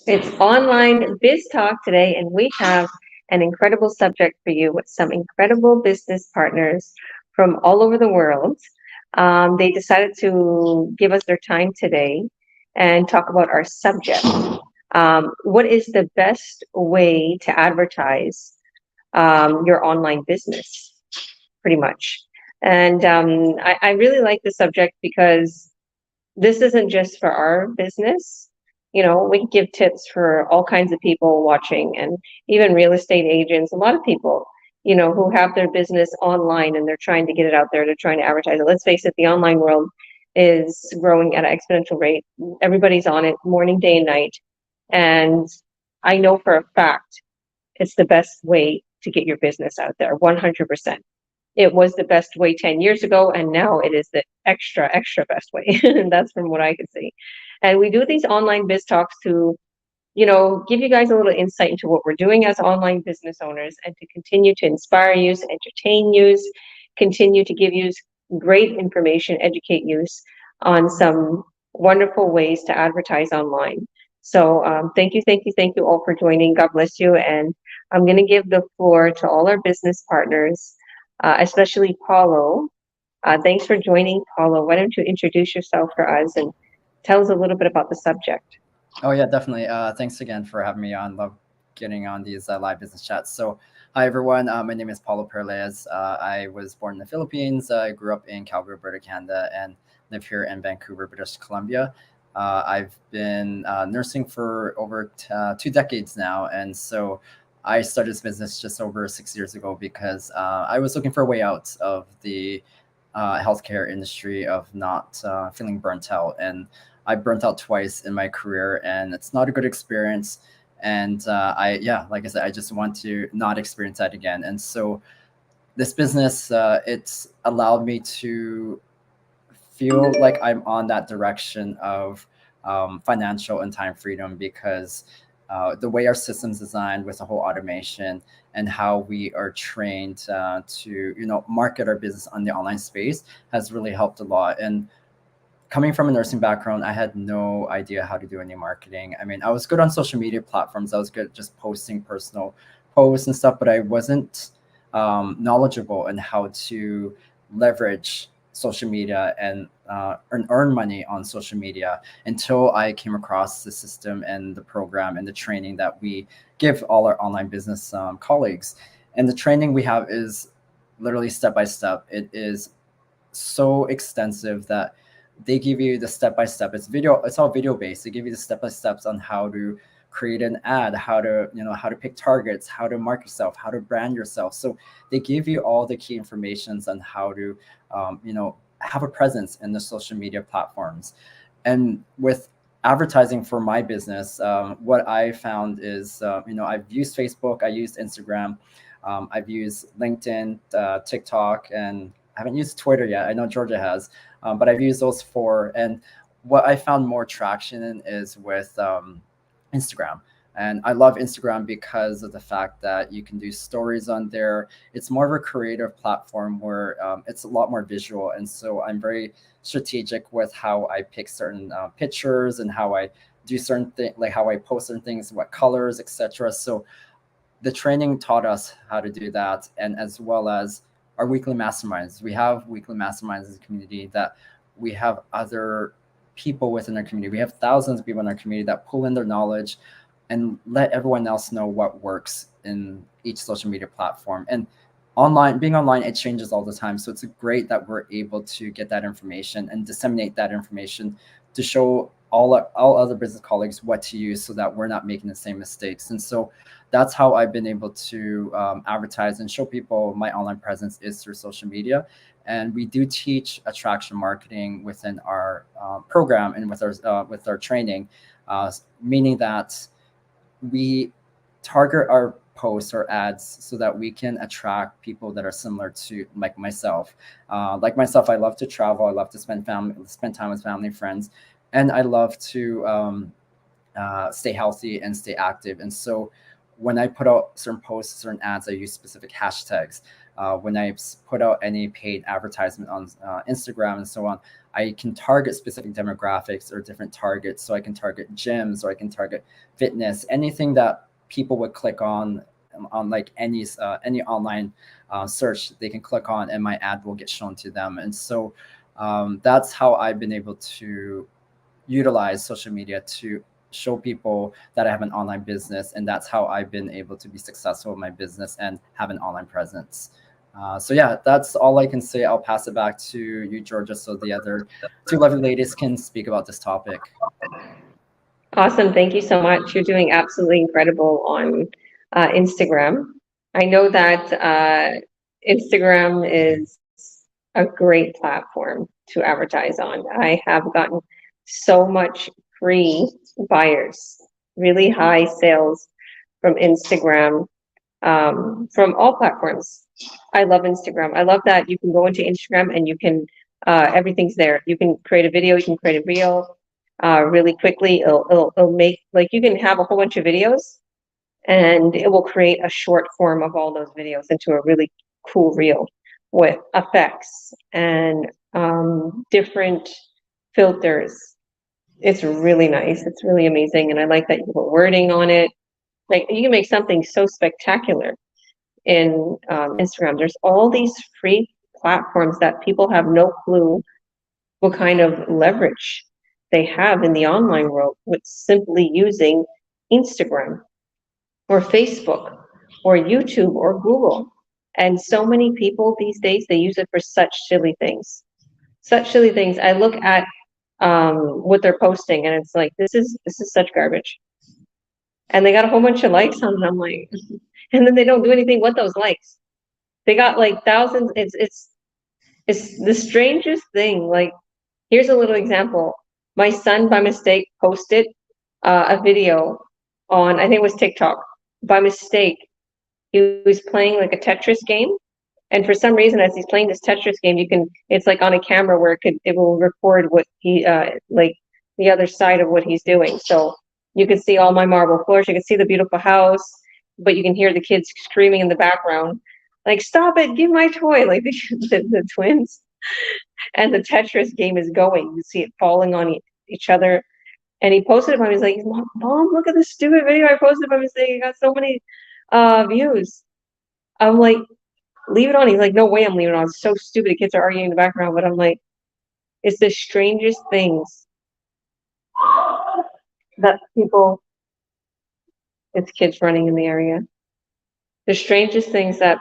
It's online biz talk today, and we have an incredible subject for you with some incredible business partners from all over the world. They decided to give us their time today and talk about our subject. What is the best way to advertise your online business? Pretty much. And I really like the subject because this isn't just for our business. We can give tips for all kinds of people watching and even real estate agents, a lot of people, who have their business online and they're trying to get it out there, they're trying to advertise it. Let's face it, the online world is growing at an exponential rate. Everybody's on it morning, day, and night. And I know for a fact it's the best way to get your business out there, 100%. It was the best way 10 years ago, and now it is the extra best way. And that's from what I could see. And we do these online biz talks to, give you guys a little insight into what we're doing as online business owners and to continue to inspire you, entertain you, continue to give you great information, educate you on some wonderful ways to advertise online. So thank you all for joining. God bless you. And I'm going to give the floor to all our business partners, especially Paulo. Thanks for joining, Paulo. Why don't you introduce yourself for us and tell us a little bit about the subject? Oh yeah, definitely. Thanks again for having me on. Love getting on these live business chats. So, hi everyone. My name is Paulo Perlez. I was born in the Philippines. I grew up in Calgary, Alberta, Canada, and live here in Vancouver, British Columbia. I've been nursing for over 2 decades now, and so I started this business just over 6 years ago because I was looking for a way out of the healthcare industry of not feeling burnt out. And I burnt out twice in my career, and it's not a good experience. And yeah, like I said, I just want to not experience that again. And so this business, it's allowed me to feel like I'm on that direction of financial and time freedom because the way our system's designed with the whole automation and how we are trained to market our business on the online space has really helped a lot. And coming from a nursing background, I had no idea how to do any marketing. I mean, I was good on social media platforms. I was good at just posting personal posts and stuff, but I wasn't knowledgeable in how to leverage social media and earn money on social media until I came across the system and the program and the training that we give all our online business colleagues. And the training we have is literally step by step. It is so extensive that they give you the step by step. It's video. It's all video based. They give you the step by steps on how to create an ad, how to pick targets, how to market yourself, how to brand yourself. So they give you all the key informations on how to have a presence in the social media platforms. And with advertising for my business, what I found is I've used Facebook, I used Instagram, I've used LinkedIn, TikTok, and I haven't used Twitter yet. I know Georgia has, but I've used those four. And what I found more traction in is with Instagram. And I love Instagram because of the fact that you can do stories on there. It's more of a creative platform where it's a lot more visual. And so I'm very strategic with how I pick certain pictures and how I do certain things, like how I post certain things, what colors, etc. So the training taught us how to do that, and as well as our weekly masterminds. We have weekly masterminds as a community that we have other people within our community. We have thousands of people in our community that pull in their knowledge and let everyone else know what works in each social media platform. And being online, it changes all the time. So it's great that we're able to get that information and disseminate that information to show all other business colleagues what to use so that we're not making the same mistakes. And so that's how I've been able to advertise and show people my online presence is through social media. And we do teach attraction marketing within our program and with our training, meaning that we target our posts or ads so that we can attract people that are similar to like myself. Like myself, I love to travel. I love to spend time with family and friends, and I love to stay healthy and stay active. And so when I put out certain posts, certain ads, I use specific hashtags. when I put out any paid advertisement on Instagram and so on, I can target specific demographics or different targets. So I can target gyms, or I can target fitness, anything that people would click on like any online search they can click on, and my ad will get shown to them. And so that's how I've been able to utilize social media to show people that I have an online business, and that's how I've been able to be successful in my business and have an online presence. So yeah, that's all I can say. I'll pass it back to you, Georgia, so the other two lovely ladies can speak about this topic. Awesome. Thank you so much. You're doing absolutely incredible on Instagram. I know that Instagram is a great platform to advertise on. I have gotten so much free buyers, really high sales from Instagram, from all platforms. I love Instagram. I love that you can go into Instagram and you can, everything's there. You can create a video, you can create a reel really quickly. It'll make, like, you can have a whole bunch of videos and it will create a short form of all those videos into a really cool reel with effects and different filters. It's really nice. It's really amazing. And I like that you put wording on it. Like, you can make something so spectacular in Instagram. There's all these free platforms that people have no clue what kind of leverage they have in the online world with simply using Instagram or Facebook or YouTube or Google. And so many people these days, they use it for such silly things. Such silly things. I look at what they're posting and it's like, this is such garbage. And they got a whole bunch of likes on it. I'm like, and then they don't do anything with those likes. They got like thousands. It's the strangest thing. Like, here's a little example. My son, by mistake, posted a video on, I think it was TikTok. By mistake, he was playing like a Tetris game. And for some reason, as he's playing this Tetris game, it's like on a camera where it will record what like the other side of what he's doing. So you can see all my marble floors, you can see the beautiful house, but you can hear the kids screaming in the background, like, stop it, give my toy, like the twins. And the Tetris game is going. You see it falling on each other. And he posted it on. He's like, Mom, look at this stupid video I posted by mistake. It got so many views. I'm like, leave it on. He's like, no way I'm leaving it on. It's so stupid. The kids are arguing in the background. But I'm like, it's the strangest things that people, it's kids running in the area. The strangest things that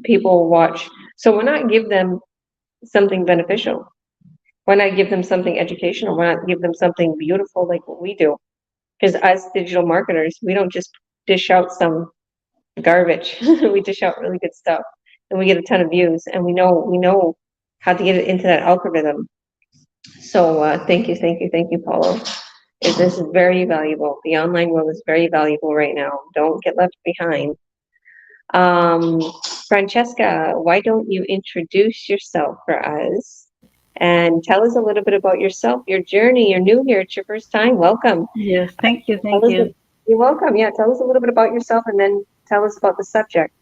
people watch. So why not give them something beneficial? Why not give them something educational? Why not give them something beautiful like what we do? Because as digital marketers, we don't just dish out some garbage. We dish out really good stuff, and we get a ton of views, and we know how to get it into that algorithm. So thank you, Paulo. This is very valuable. The online world is very valuable right now. Don't get left behind. Um, Francesca, why don't you introduce yourself for us and tell us a little bit about yourself, your journey? You're new here. It's your first time. Welcome. Yes, thank you, Tell thank us, you. you're welcome. Yeah, tell us a little bit about yourself and then tell us about the subject.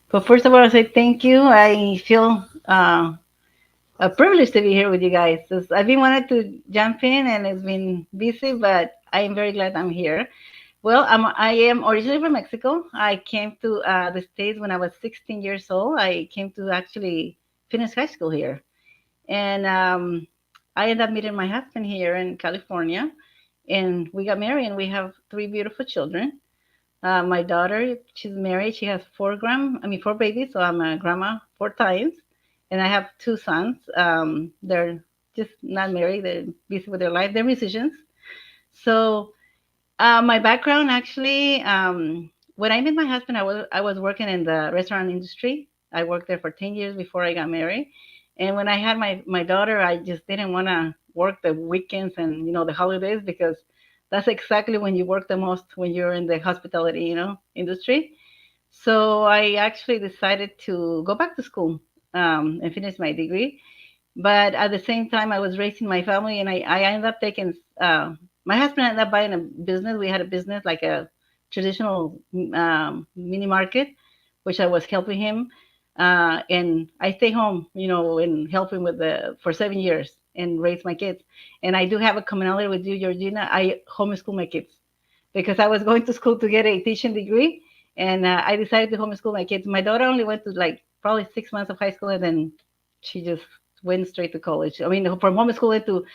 But first of all, I say thank you. I feel a privilege to be here with you guys. I've been wanting to jump in and it's been busy, but I am very glad I'm here. Well, I am originally from Mexico. I came to the States when I was 16 years old. I came to actually finish high school here. And I ended up meeting my husband here in California. And we got married and we have three beautiful children. My daughter, she's married. She has four babies. So I'm a grandma 4 times, and I have two sons. They're just not married. They're busy with their life. They're musicians. So my background actually, when I met my husband, I was working in the restaurant industry. I worked there for 10 years before I got married. And when I had my daughter, I just didn't want to work the weekends and the holidays because that's exactly when you work the most when you're in the hospitality industry. So I actually decided to go back to school and finish my degree. But at the same time, I was raising my family, and I ended up taking my husband ended up buying a business. We had a business like a traditional mini market, which I was helping him. And I stay home, and helping with the for 7 years and raise my kids. And I do have a commonality with you, Georgina. I homeschool my kids because I was going to school to get a teaching degree, and I decided to homeschool my kids. My daughter only went to like probably 6 months of high school, and then she just went straight to college. I mean, from homeschooling to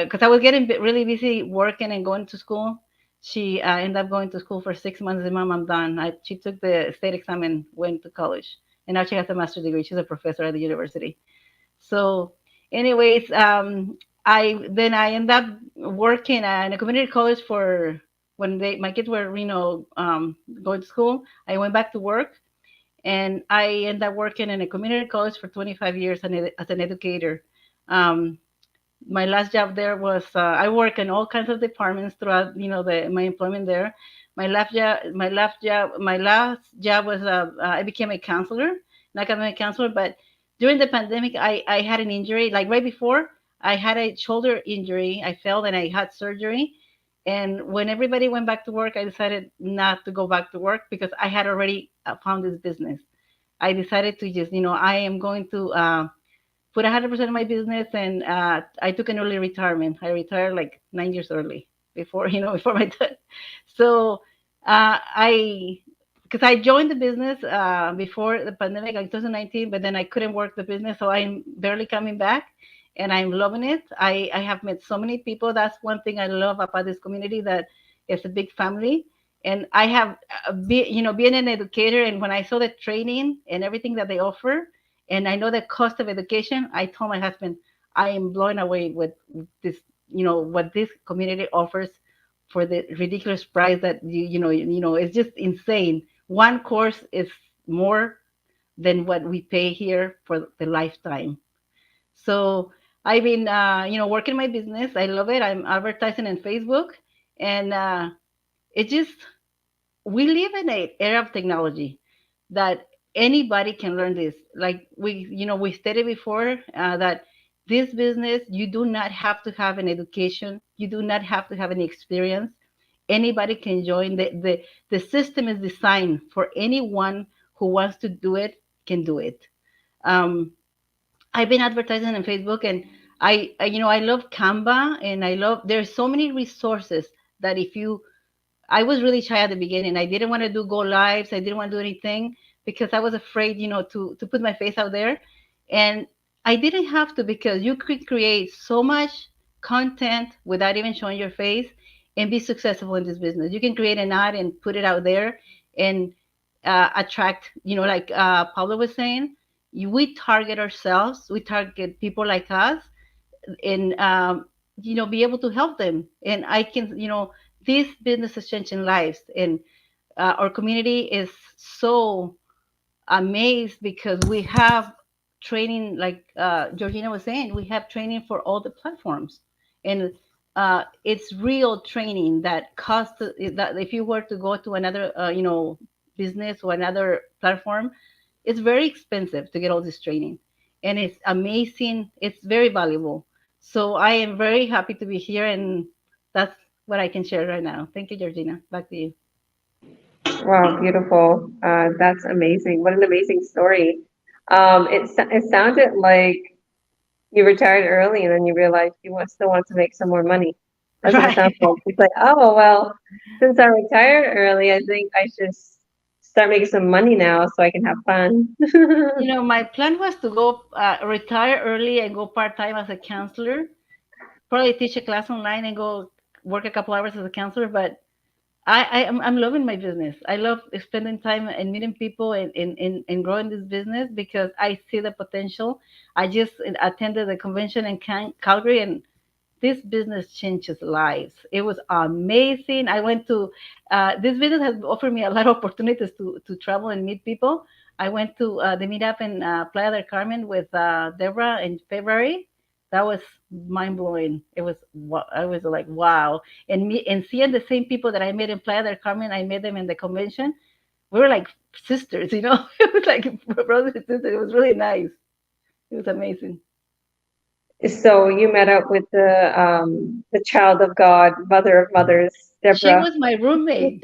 because I was getting really busy working and going to school. She ended up going to school for 6 months. And Mom, I'm done. She took the state exam and went to college, and now she has a master's degree. She's a professor at the university. So, anyways, I end up working in a community college for when my kids were going to school. I went back to work, and I ended up working in a community college for 25 years as an educator. Um, my last job there was I work in all kinds of departments throughout my employment there. My last job was I became a counselor, an academic counselor. But during the pandemic, I had an injury. Like right before, I had a shoulder injury. I fell and I had surgery. And when everybody went back to work, I decided not to go back to work because I had already found this business. I decided to just, I am going to put 100% of my business, and I took an early retirement. I retired like 9 years early before before my time. So I because I joined the business before the pandemic, like 2019, but then I couldn't work the business, so I'm barely coming back, and I'm loving it. I have met so many people. That's one thing I love about this community, that it's a big family. And I have, being an educator, and when I saw the training and everything that they offer, and I know the cost of education, I told my husband, I am blown away with this, what this community offers for the ridiculous price that it's just insane. One course is more than what we pay here for the lifetime. So I've been, working my business. I love it. I'm advertising on Facebook, and it just we live in an era of technology that anybody can learn this. Like we stated before, that this business, you do not have to have an education, you do not have to have any experience. Anybody can join. The system is designed for anyone who wants to do it, can do it. Um, I've been advertising on Facebook, and I love Canva, and I love there's so many resources that if you I was really shy at the beginning. I didn't want to do go lives. I didn't want to do anything because I was afraid, to put my face out there. And I didn't have to, because you could create so much content without even showing your face and be successful in this business. You can create an ad and put it out there and attract, like Pablo was saying, we target ourselves. We target people like us, and be able to help them. And I can, this business is changing lives, and our community is so amazed because we have training, like Georgina was saying, we have training for all the platforms. And it's real training that costs, that if you were to go to another business or another platform, it's very expensive to get all this training, and it's amazing. It's very valuable. So I am very happy to be here, and that's what I can share right now. Thank you, Georgina. Back to you. Wow, beautiful. That's amazing. What an amazing story. It sounded like you retired early and then you realized you still want to make some more money. That's what it sounds Right. like. It's like, oh, well, since I retired early, I think I should start making some money now so I can have fun. My plan was to go retire early and go part time as a counselor. Probably teach a class online and go work a couple hours as a counselor. But I'm loving my business. I love spending time and meeting people, and growing this business because I see the potential. I just attended the convention in Calgary, and this business changes lives. It was amazing. I went to this business has offered me a lot of opportunities to travel and meet people. I went to the meetup in Playa del Carmen with Deborah in February. That was mind blowing. I was like, wow. And seeing the same people that I met in Playa del Carmen, I met them in the convention. We were like sisters, It was like brothers and sisters. It was really nice. It was amazing. So you met up with the child of God, mother of mothers, She Deborah. was my roommate.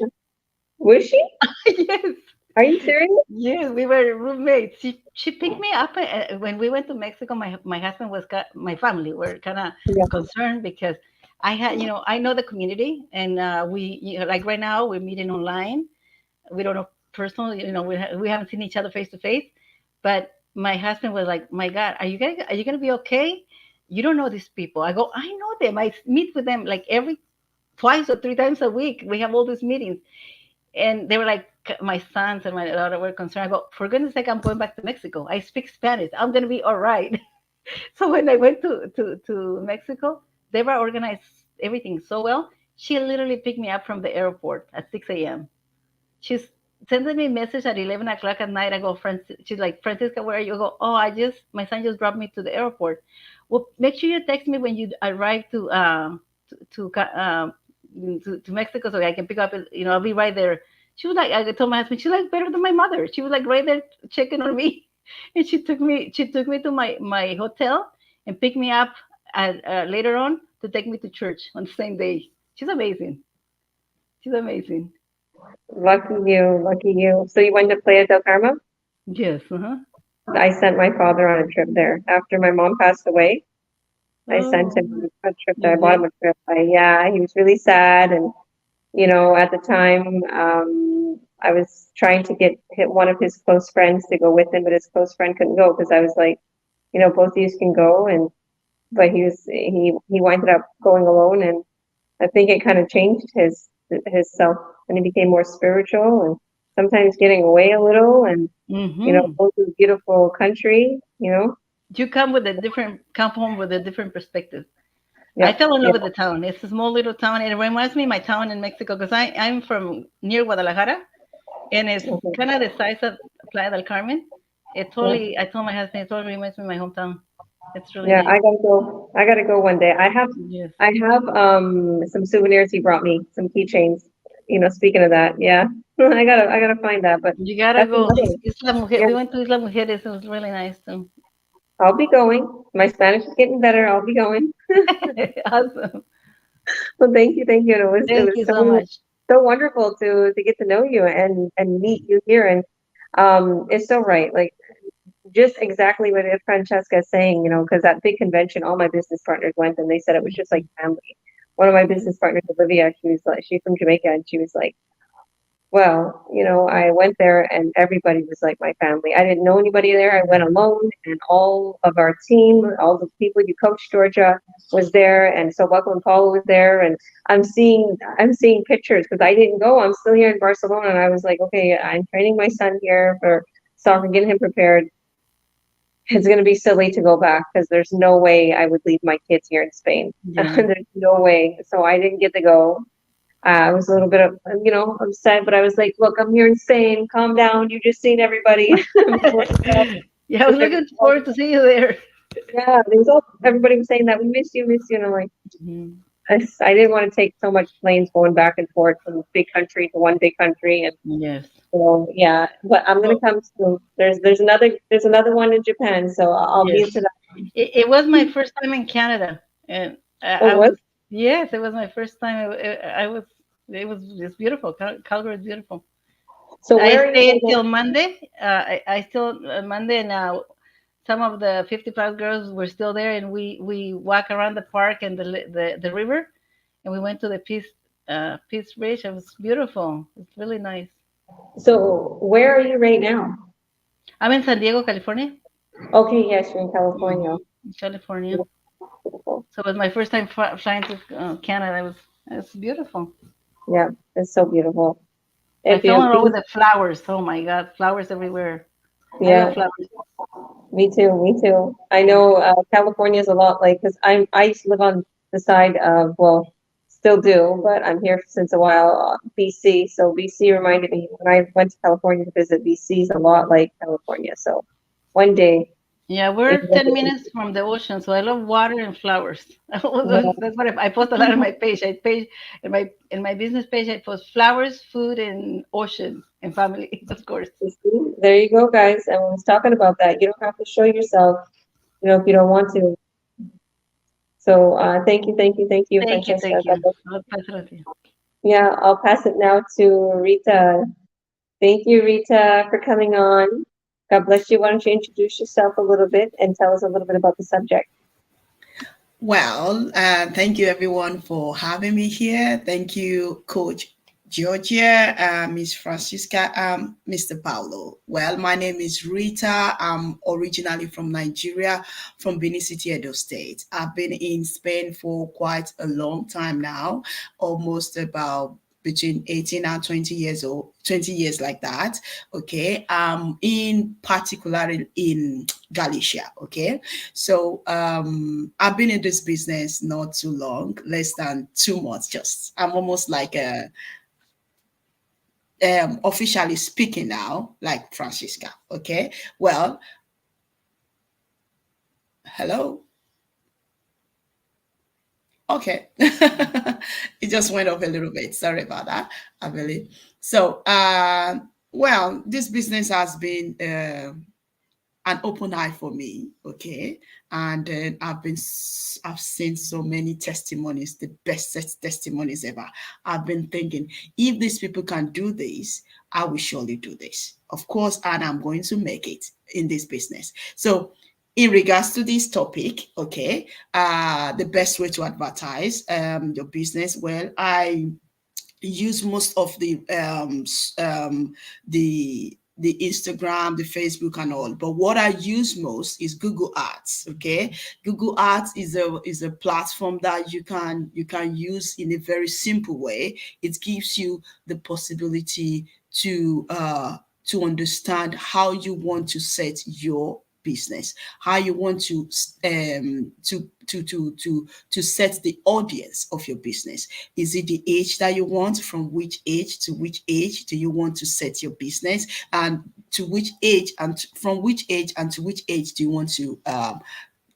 Was she? Yes. Are you serious? Yes, we were roommates. She picked me up when we went to Mexico. My husband was my family were kind of Yeah. concerned because I had I know the community and we like right now we're meeting online. We don't know personally, we haven't seen each other face to face. But my husband was like, "My God, are you gonna be okay? You don't know these people." I go, "I know them. I meet with them like every twice or three times a week. We have all these meetings." And they were like, my sons and my daughter were concerned. I go, "For goodness sake, I'm going back to Mexico. I speak Spanish. I'm gonna be all right." So when I went to Mexico, they were organized everything so well. She literally picked me up from the airport at 6 a.m. She's sending me a message at 11 o'clock at night. I go, she's like, "Francisca, where are you?" I go, "Oh, my son just dropped me to the airport." "Well, make sure you text me when you arrive to, to Mexico so I can pick up, I'll be right there." She was like, I told my husband, she's like better than my mother. She was like right there checking on me. And she took me to my hotel and picked me up later on to take me to church on the same day. She's amazing. She's amazing. Lucky you, lucky you. So you went to Playa del Carmen? Yes. Uh-huh. I sent my father on a trip there. After my mom passed away, I sent Oh, him a trip there. you I bought did? him a trip. Yeah, he was really sad. And, at the time, I was trying to hit one of his close friends to go with him, but his close friend couldn't go because I was like, both of you can go. But he winded up going alone. And I think it kind of changed his self, and he became more spiritual and sometimes getting away a little and Mm-hmm. go to a beautiful country. You come home with a different perspective. I Yep, fell in love yep. with the town. It's a small little town. It reminds me of my town in Mexico because I'm from near Guadalajara, and it's Mhm. kind of the size of Playa del Carmen. Yep. I told my husband, it totally reminds me of my hometown. It's really Yeah, nice. I gotta go. I gotta go one day. Yes. I have some souvenirs he brought me, some keychains. Speaking of that, yeah, I gotta find that. But You gotta that's go. another. Isla Mujer. Yeah, We went to Isla Mujeres. It was really nice too. I'll be going. My Spanish is getting better. I'll be going. Awesome. Well, thank you. And it Thank was you so so much. so wonderful to get to know you and meet you here. And it's so right. Like just exactly what Francesca is saying, because that big convention, all my business partners went and they said it was just like family. One of my business partners, Olivia, she's from Jamaica, and she was like, well, I went there and everybody was like my family. I didn't know anybody there. I went alone, and all of our team, all the people you coached, Georgia, was there, and so Buckle and Paula was there, and I'm seeing pictures because I didn't go. I'm still here in Barcelona, and I was like, okay, I'm training my son here for soccer, getting him prepared. It's going to be silly to go back because there's no way I would leave my kids here in Spain. Yeah. There's no way. So I didn't get to go. I was a little bit of, upset, but I was like, look, I'm here in Spain. Calm down. You just seen everybody. Yeah, I was looking forward to see you there. Yeah, everybody was saying that we miss you. And I'm like, Mhm. I didn't want to take so much planes going back and forth from big country to one big country. And Yes. so, yeah, but I'm going to Well, come soon. There's another one in Japan. So I'll be yes. into that. It was my first time in Canada, and Oh, I what? was yes, it was my first time. I was it was it's beautiful. Calgary is beautiful. So I where are you stayed right till Monday. I still Monday now. Some of the 55 girls were still there, and we walk around the park and the river, and we went to the Peace Bridge. It was beautiful. It's really nice. So where are you right now? I'm in San Diego, California. Okay, yes, you're in California. California. Beautiful. So it was my first time flying to Canada. It was beautiful. Yeah, it's so beautiful. I If fell you, in love with the flowers. Oh my God, flowers everywhere. I love yeah, flowers. me too, me too. I know California is a lot like because I used to live on the side of well, still do, but I'm here since a while, BC. So BC reminded me when I went to California to visit. BC is a lot like California. So one day, Yeah, if we're you 10 minutes from the ocean, so I love water and flowers. That's what I post a lot on my page. In my business page, I post flowers, food, and ocean and family, of course. see, there you go, guys. And we was talking about that. You don't have to show yourself, if you don't want to. So thank you, Thank you, Francesca. thank you. I'll pass it on to you. Yeah, I'll pass it now to Rita. Thank you, Rita, for coming on. God bless you. Why don't you introduce yourself a little bit and tell us a little bit about the subject? Well, thank you everyone for having me here. Thank you, Coach Georgia, Miss Francisca, Mr. Paulo. Well, my name is Rita. I'm originally from Nigeria, from Benin City, Edo State. I've been in Spain for quite a long time now, almost about between 18 and 20 years old, 20 years like that. Okay. In particular in Galicia. Okay. So I've been in this business not too long, less than 2 months. Just I'm almost like a officially speaking now, like Francisca. Okay. Well, hello. Okay. It just went off a little bit. Sorry about that. I believe. So, well, this business has been an open eye for me, okay, and then I've seen so many testimonies, the best testimonies ever. I've been thinking, if these people can do this, I will surely do this, of course, and I'm going to make it in this business. So in regards to this topic, okay, the best way to advertise your business, well, I use most of the Instagram, the Facebook, and all. But what I use most is Google Ads. Okay, Google Ads is a platform that you can use in a very simple way. It gives you the possibility to understand how you want to set your business, how you want to set the audience of your business. Is it the age that you want? From which age to which age do you want to set your business? And to which age and from which age and to which age do you want to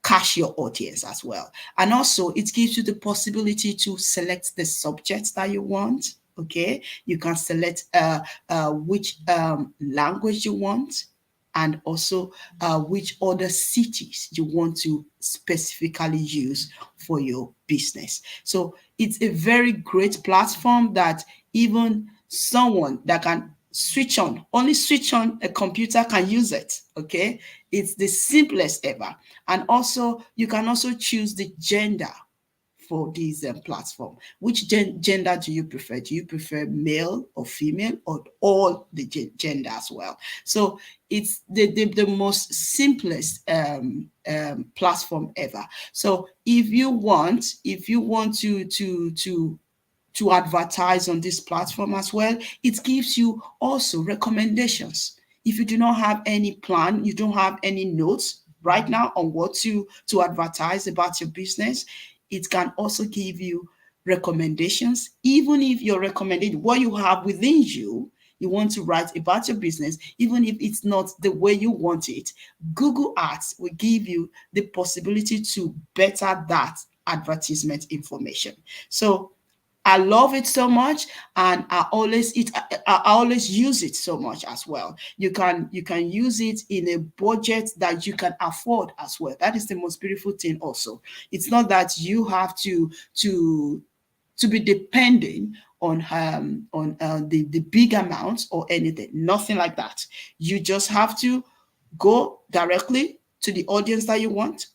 cash your audience as well? And also, it gives you the possibility to select the subjects that you want. Okay, you can select which language you want, and also which other cities you want to specifically use for your business. So it's a very great platform that even someone that can only switch on a computer can use it. Okay. It's the simplest ever. And also, you can also choose the gender for this platform. Which gender do you prefer? Do you prefer male or female, or all the gender as well? So it's the most simplest platform ever. So if you want to advertise on this platform as well, it gives you also recommendations. If you do not have any plan, you don't have any notes right now on what to advertise about your business, it can also give you recommendations. Even if you're recommending what you have within you, you want to write about your business, even if it's not the way you want it, Google Ads will give you the possibility to better that advertisement information. So I love it so much, and I always use it so much as well. You can use it in a budget that you can afford as well. That is the most beautiful thing. Also, it's not that you have to be depending on the big amounts or anything. Nothing like that. You just have to go directly to the audience that you want,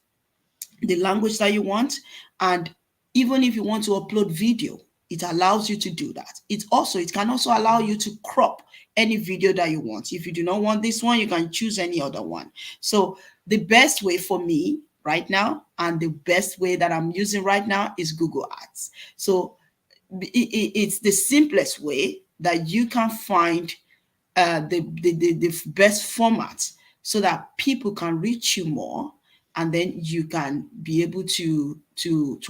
the language that you want, and even if you want to upload video, it allows you to do that. It can also allow you to crop any video that you want. If you do not want this one, you can choose any other one. So the best way for me right now, and the best way that I'm using right now, is Google Ads. So it's the simplest way that you can find the best format, so that people can reach you more, and then you can be able to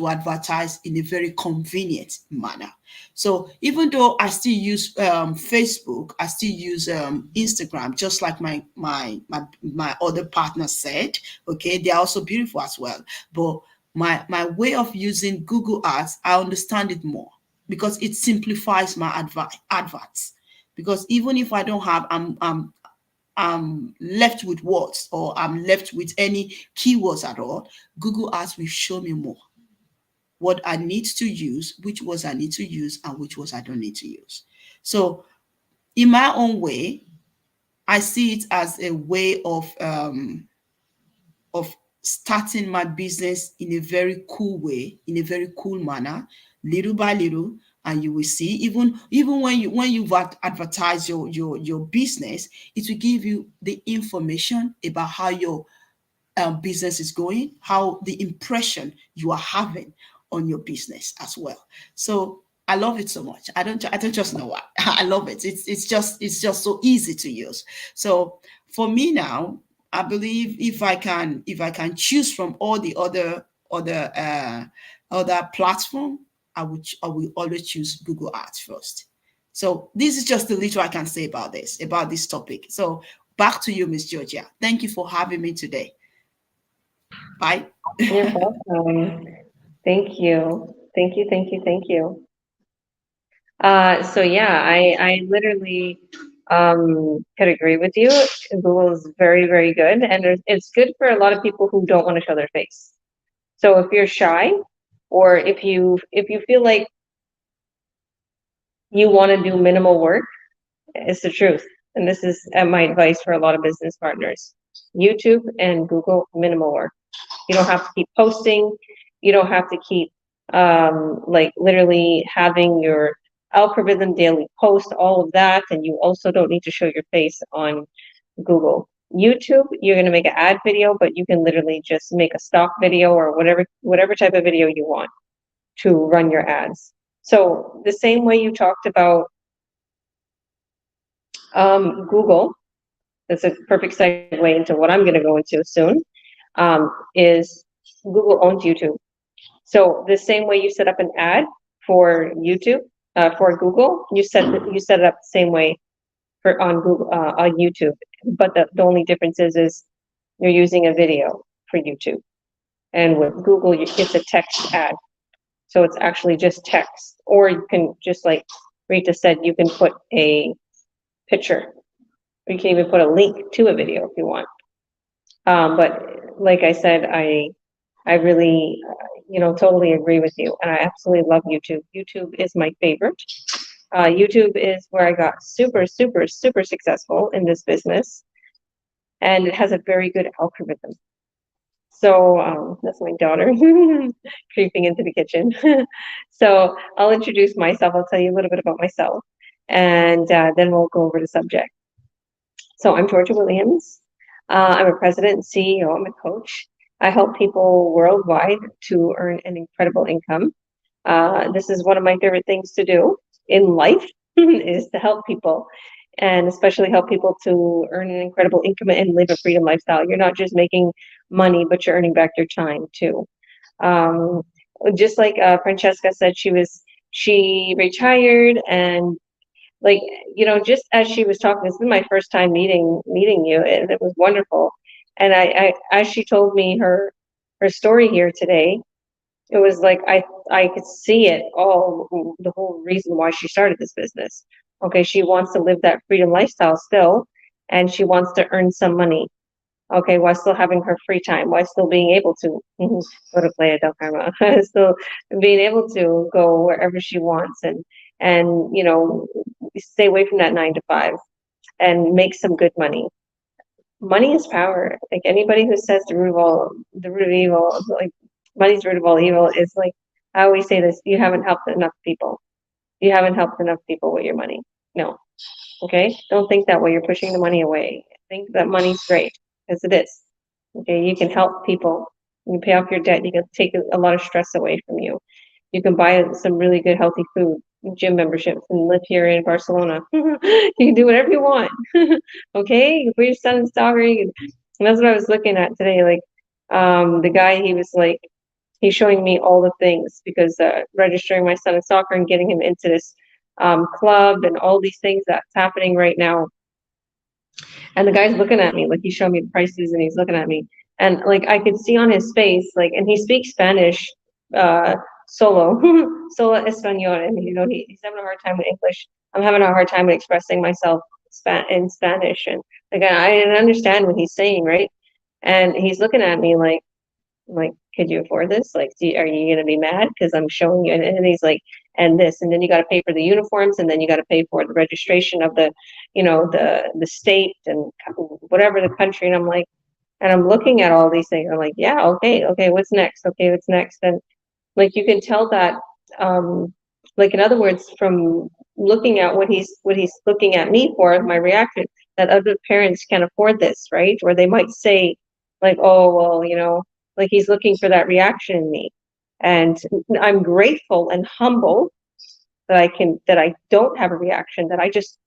advertise in a very convenient manner. So even though I still use Facebook, I still use Instagram, just like my other partner said. Okay, they are also beautiful as well, but my way of using Google Ads, I understand it more, because it simplifies my adverts. Because even if I don't have, I'm left with words, or I'm left with any keywords at all, Google Ads will show me more what I need to use, which words I need to use, and which words I don't need to use. So in my own way, I see it as a way of starting my business in a very cool way, in a very cool manner, little by little. And you will see, even when you've advertised your business, it will give you the information about how your business is going, how the impression you are having on your business as well. So I love it so much. I don't just know why. I love it. It's just so easy to use. So for me now, I believe if I can choose from all the other platform, I will always choose Google Ads first. So this is just the little I can say about this topic. So back to you, Miss Georgia. Thank you for having me today. Bye. You're welcome. Thank you. Thank you, thank you, thank you. So yeah, I literally could agree with you. Google is very, very good, and it's good for a lot of people who don't want to show their face. So if you're shy, or if you feel like you want to do minimal work, it's the truth. And this is my advice for a lot of business partners. YouTube and Google, minimal work. You don't have to keep posting. You don't have to keep like literally having your algorithm daily post, all of that. And you also don't need to show your face on Google. YouTube, you're going to make an ad video, but you can literally just make a stock video or whatever type of video you want to run your ads. So the same way you talked about Google, that's a perfect segue into what I'm going to go into soon, is Google owns YouTube. So the same way you set up an ad for YouTube, for Google, you set it up the same way for on Google, on YouTube. But the only difference is you're using a video for YouTube, and with Google, it's a text ad. So it's actually just text, or you can just like Rita said, you can put a picture, or you can even put a link to a video if you want. But like I said, I really, totally agree with you, and I absolutely love YouTube. YouTube is my favorite. YouTube is where I got super, super, super successful in this business, and it has a very good algorithm. So that's my daughter creeping into the kitchen. So I'll introduce myself. I'll tell you a little bit about myself, and then we'll go over the subject. So I'm Georgia Williams. I'm a president and CEO. I'm a coach. I help people worldwide to earn an incredible income. This is one of my favorite things to do in life is to help people, and especially help people to earn an incredible income and live a freedom lifestyle. You're not just making money, but you're earning back your time too. Um, just like Francesca said, she retired, and like just as she was talking, this is my first time meeting you, and it was wonderful. And I as she told me her story here today, it was like I could see it all, the whole reason why she started this business. Okay, she wants to live that freedom lifestyle still, and she wants to earn some money. Okay, while still having her free time, while still being able to go to Playa del Carmen, still being able to go wherever she wants, and stay away from that 9 to 5 and make some good money. Money is power. Like anybody who says the root of evil, like money's the root of all evil, is like I always say this: you haven't helped enough people. You haven't helped enough people with your money. No, okay. Don't think that way. You're pushing the money away. Think that money's great, because it is. Okay, you can help people. You can pay off your debt. You can take a lot of stress away from you. You can buy some really good healthy food, gym memberships, and live here in Barcelona. You can do whatever you want. Okay, you can put your son in soccer. And that's what I was looking at today. Like, the guy, he was like, he's showing me all the things, because registering my son in soccer and getting him into this club and all these things that's happening right now. And the guy's looking at me, like he's showing me the prices, and he's looking at me, and like I could see on his face, like, and he speaks Spanish, uh, solo, solo español, and he's having a hard time with English. I'm having a hard time with expressing myself in Spanish, and like I understand what he's saying, right? And he's looking at me like, I'm like, could you afford this? Like, are you gonna be mad because I'm showing you? And he's like, and this, and then you got to pay for the uniforms, and then you got to pay for the registration of the, the state and whatever the country. And I'm like, and I'm looking at all these things. I'm like, yeah, okay, okay, what's next? Okay, what's next? And like you can tell that, um, like in other words, from looking at what he's looking at me for, my reaction, that other parents can afford this, right? Or they might say, like, oh well, like he's looking for that reaction in me. And I'm grateful and humble that I don't have a reaction, that I just,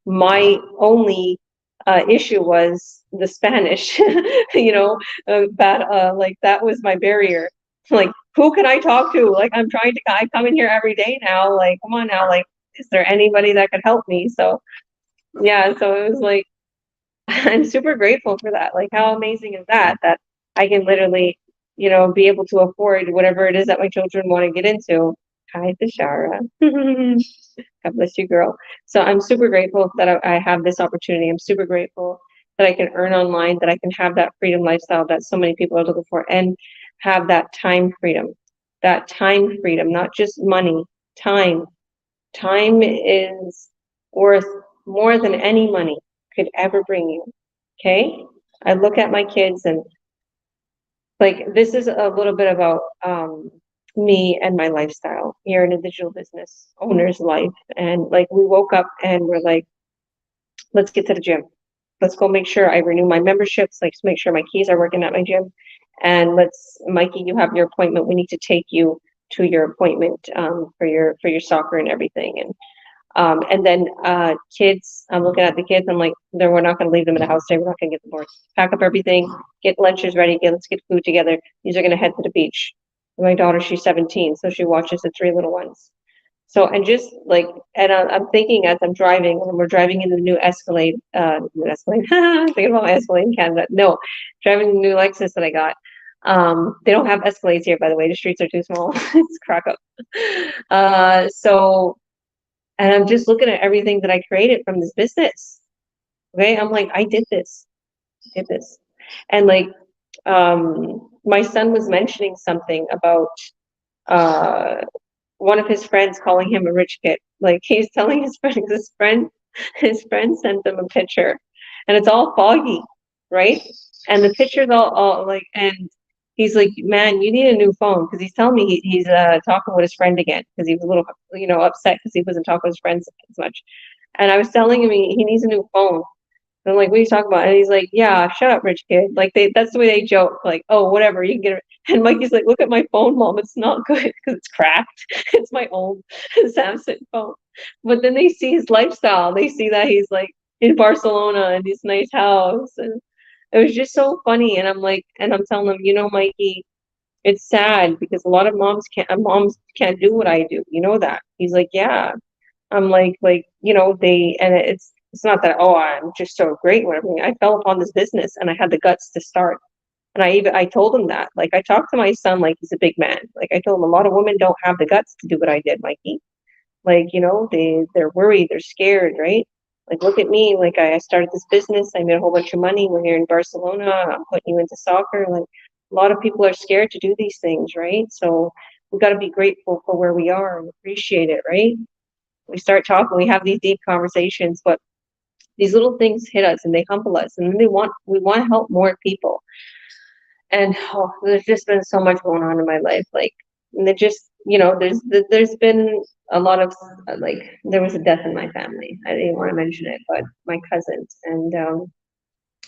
my only issue was the Spanish, bad, like that was my barrier. Like, who can I talk to? Like, I come in here every day now. Like, come on now. Like, is there anybody that could help me? So, yeah, so it was like, I'm super grateful for that. Like, how amazing is that? That I can literally, be able to afford whatever it is that my children want to get into. Hi, Tashara. God bless you, girl. So I'm super grateful that I have this opportunity. I'm super grateful that I can earn online, that I can have that freedom lifestyle that so many people are looking for, and have that time freedom. That time freedom, not just money, time. Time is worth more than any money could ever bring you. Okay? I look at my kids, and like this is a little bit about me and my lifestyle here in a digital business owner's life. And like we woke up and we're like, let's get to the gym. Let's go make sure I renew my memberships, like make sure my keys are working at my gym. And Mikey, you have your appointment. We need to take you to your appointment for your soccer and everything. And then kids, I'm looking at the kids. I'm like, no, we're not going to leave them in the house today. We're not going to get the board. Pack up everything, get lunches ready. Let's get food together. These are going to head to the beach. My daughter, she's 17, so she watches the three little ones. So, and just like, and I'm thinking as I'm driving, and we're driving into the new Escalade, thinking about my Escalade in Canada. No, driving the new Lexus that I got. They don't have Escalades here, by the way. The streets are too small. It's crack up. So, and I'm just looking at everything that I created from this business. Okay. I'm like, I did this. And like, my son was mentioning something about, uh, one of his friends calling him a rich kid. Like he's telling his friend, 'cause his friend sent him a picture, and it's all foggy, right? And the picture's all like, and he's like, man, you need a new phone, because he's telling me he's talking with his friend again, because he was a little, upset because he wasn't talking with his friends as much. And I was telling him he needs a new phone. And I'm like, what are you talking about? And he's like, yeah, shut up, rich kid. Like that's the way they joke. Like, oh, whatever, you can get it. And Mikey's like, look at my phone, mom. It's not good because it's cracked. It's my old Samsung phone. But then they see his lifestyle. They see that he's like in Barcelona and this nice house. And it was just so funny. And I'm like, and I'm telling him, Mikey, it's sad because a lot of moms can't do what I do. You know that. He's like, yeah. I'm like, and it's not that, oh, I'm just so great with everything. I fell upon this business and I had the guts to start. And I told him that. Like I talked to my son like he's a big man. Like I told him a lot of women don't have the guts to do what I did, Mikey. Like, they're worried, they're scared, right? Like look at me. Like I started this business, I made a whole bunch of money. We're here in Barcelona, I'm putting you into soccer. Like a lot of people are scared to do these things, right? So we gotta be grateful for where we are and appreciate it, right? We start talking, we have these deep conversations, but these little things hit us and they humble us, and then we want to help more people. And there's just been so much going on in my life, like, and it just, there's been a lot of like, there was a death in my family. I didn't want to mention it, but my cousin, and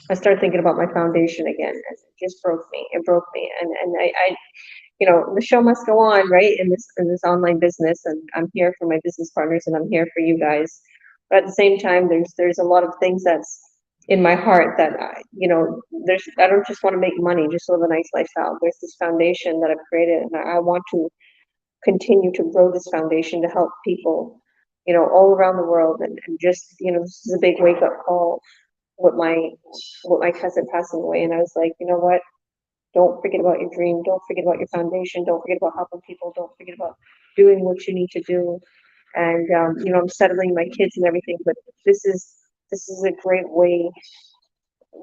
I started thinking about my foundation again, and it just broke me. It broke me, and I the show must go on, right? In this online business, and I'm here for my business partners, and I'm here for you guys. But at the same time, there's a lot of things that's in my heart that I don't just want to make money, just live a nice lifestyle. There's this foundation that I've created, and I want to continue to grow this foundation to help people, all around the world, and just this is a big wake up call with my cousin passing away, and I was like, you know what? Don't forget about your dream. Don't forget about your foundation. Don't forget about helping people. Don't forget about doing what you need to do. And I'm settling my kids and everything. But this is a great way.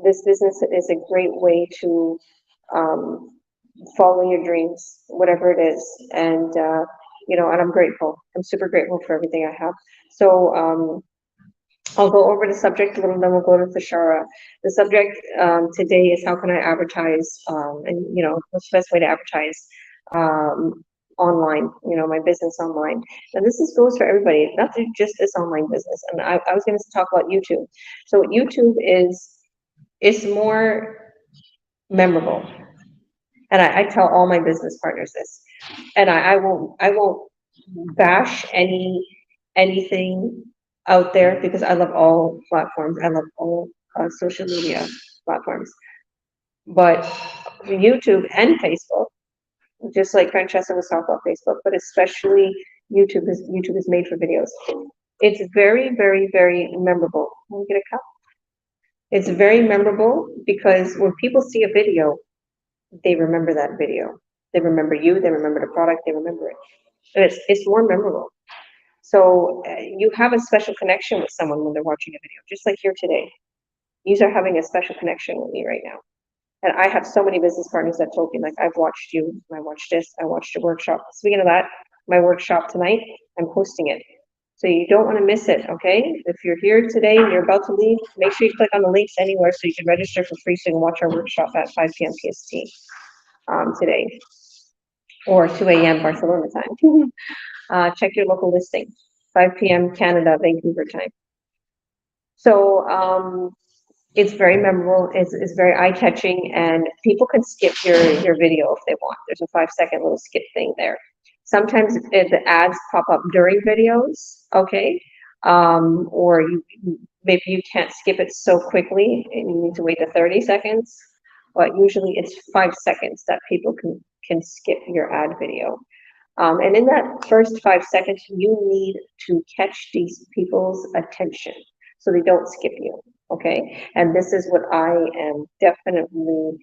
This business is a great way to um, follow your dreams, whatever it is. And, and I'm grateful. I'm super grateful for everything I have. So, I'll go over the subject a little, then we'll go to Fashara. The subject today is how can I advertise, and what's the best way to advertise um, online, my business online. And this goes for everybody, not just this online business. And I was going to talk about YouTube. So YouTube is more memorable, and I tell all my business partners this, and I won't bash anything out there because I love all platforms. I love all social media platforms, but YouTube and Facebook, just like Francesca was talking about Facebook, but especially YouTube is made for videos. It's very, very, very memorable. Can we get a cup? It's very memorable because when people see a video, they remember that video. They remember you. They remember the product. They remember it. And it's more memorable. So you have a special connection with someone when they're watching a video, just like here today. You are having a special connection with me right now. And I have so many business partners that told me, like, I've watched you, I watched this, I watched your workshop. Speaking of that, my workshop tonight, I'm hosting it. So you don't want to miss it, okay? If you're here today and you're about to leave, make sure you click on the links anywhere so you can register for free so you can watch our workshop at 5 p.m. PST today, or 2 a.m. Barcelona time. Check your local listing, 5 p.m. Canada, Vancouver time. So it's very memorable, it's very eye-catching, and people can skip your video if they want. There's a 5-second little skip thing there. Sometimes the ads pop up during videos, okay? Or maybe you can't skip it so quickly and you need to wait the 30 seconds, but usually it's 5 seconds that people can skip your ad video. And in that first 5 seconds, you need to catch these people's attention so they don't skip you, okay? And this is what I am definitely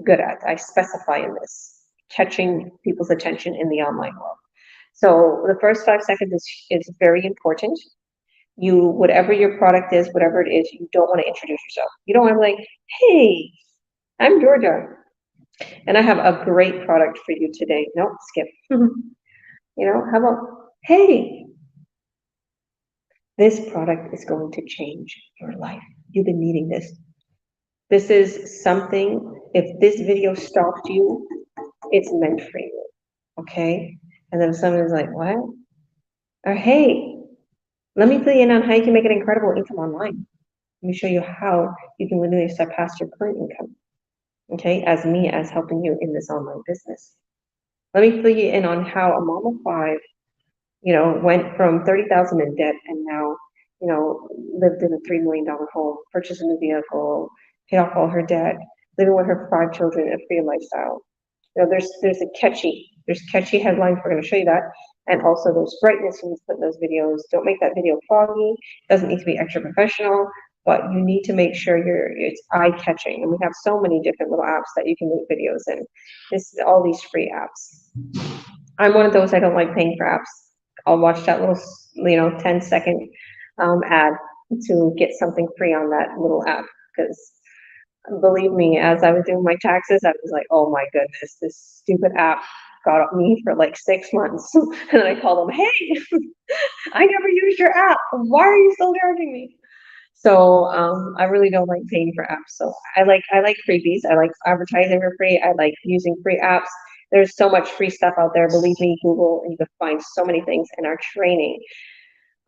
good at. I specify in this, catching people's attention in the online world. So the first 5 seconds is very important. Whatever your product is, whatever it is, you don't want to introduce yourself. You don't want to be like, hey, I'm Georgia, and I have a great product for you today. No, skip. How about, hey, this product is going to change your life. You've been needing this. This is something, if this video stopped you, it's meant for you, okay? And then someone's like, what? Or, hey, let me fill you in on how you can make an incredible income online. Let me show you how you can literally step past your current income, okay? As helping you in this online business. Let me fill you in on how a mom of 5 went from 30,000 in debt and now, lived in a $3 million home, purchased a new vehicle, paid off all her debt, living with her 5 children, a free lifestyle. There's catchy headlines. We're going to show you that. And also there's brightness you need to put in those videos. Don't make that video foggy. It doesn't need to be extra professional, but you need to make sure it's eye catching. And we have so many different little apps that you can make videos in. All these free apps. I'm one of those, I don't like paying for apps. I'll watch that little, 10-second ad to get something free on that little app. Because believe me, as I was doing my taxes, I was like, oh my goodness, this stupid app got me for like 6 months. And I called them, hey, I never used your app. Why are you still charging me? So I really don't like paying for apps. So I like freebies. I like advertising for free. I like using free apps. There's so much free stuff out there. Believe me, Google, and you can find so many things in our training.